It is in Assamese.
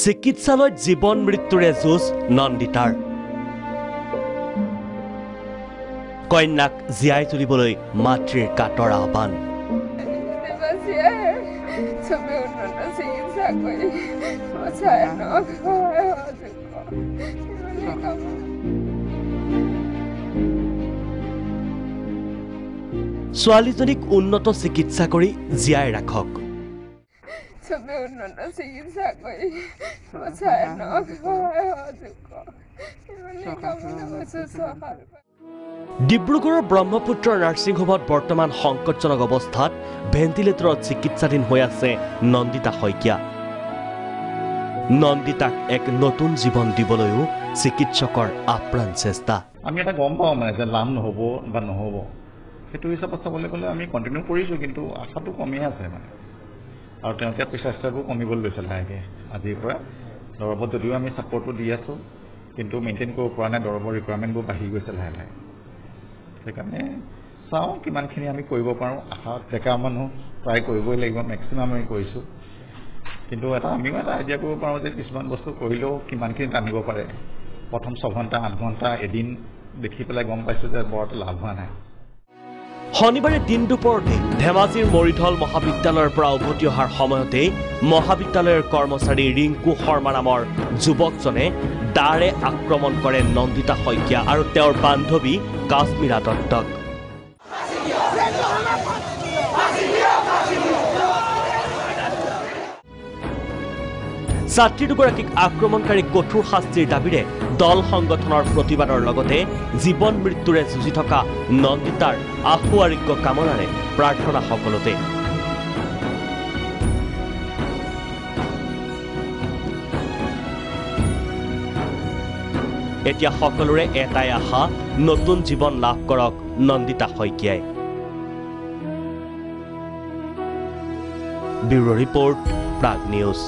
চিকিৎসালয়ত জীৱন মৃত্যুৰে যুঁজ নন্দিতাৰ কন্যাক জীয়াই তুলিবলৈ মাতৃৰ কাতৰ আহ্বান ছোৱালীজনীক উন্নত চিকিৎসা কৰি জীয়াই ৰাখক ডিব্ৰুগড়ৰ ব্ৰহ্মপুত্ৰ নাৰ্ছিং হোমত বৰ্তমান সংকটজনক অৱস্থাত ভেণ্টিলেটৰত চিকিৎসাধীন হৈ আছে নন্দিতা শইকীয়া নন্দিতাক এক নতুন জীৱন দিবলৈও চিকিৎসকৰ আপ্ৰাণ চেষ্টা আমি এটা গম পাওঁ মানে যে লাভ নহ'ব বা নহ'ব সেইটো হিচাপত চাবলৈ গ'লে আমি কণ্টিনিউ কৰিছোঁ কিন্তু আশাটো কমি আছে মানে আৰু তেওঁলোকে প্ৰেচাৰ ষ্টাৰবোৰ কমিবলৈ লৈছে লাহেকৈ আজিৰ পৰা দৰৱত যদিও আমি ছাপৰ্টটো দি আছোঁ কিন্তু মেইনটেইন কৰিব পৰা নাই দৰৱৰ ৰিকুৱাৰমেণ্টবোৰ বাঢ়ি গৈছে লাহে লাহে সেইকাৰণে চাওঁ কিমানখিনি আমি কৰিব পাৰোঁ আশা ডেকা মানুহ ট্ৰাই কৰিবই লাগিব মেক্সিমাম আমি কৰিছোঁ কিন্তু আমিও এটা আইডিয়া কৰিব পাৰোঁ যে কিছুমান বস্তু কৰিলেও কিমানখিনি টানিব পাৰে প্ৰথম 6 ঘণ্টা 8 ঘণ্টা এদিন দেখি পেলাই গম পাইছোঁ যে বৰ এটা লাভ হোৱা নাই শনিবাৰে দিন দুপৰতে ধেমাজিৰ মৰিধল মহাবিদ্যালয়ৰ পৰা উভতি অহাৰ সময়তে মহাবিদ্যালয়ৰ কৰ্মচাৰী ৰিংকু শৰ্মা নামৰ যুৱকজনে দাৰে আক্ৰমণ কৰে নন্দিতা শইকীয়া আৰু তেওঁৰ বান্ধৱী কাশ্মীৰা দত্তক ছাত্ৰী দুগৰাকীক আক্ৰমণকাৰীক কঠোৰ শাস্তিৰ দাবীৰে দল সংগঠনৰ প্ৰতিবাদৰ লগতে জীৱন মৃত্যুৰে যুঁজি থকা নন্দিতাৰ আশু আৰোগ্য কামনাৰে প্ৰাৰ্থনা সকলোতে এতিয়া সকলোৰে এটাই আশা নতুন জীৱন লাভ কৰক নন্দিতা শইকীয়াই ব্যুৰো ৰিপৰ্ট প্ৰাগ নিউজ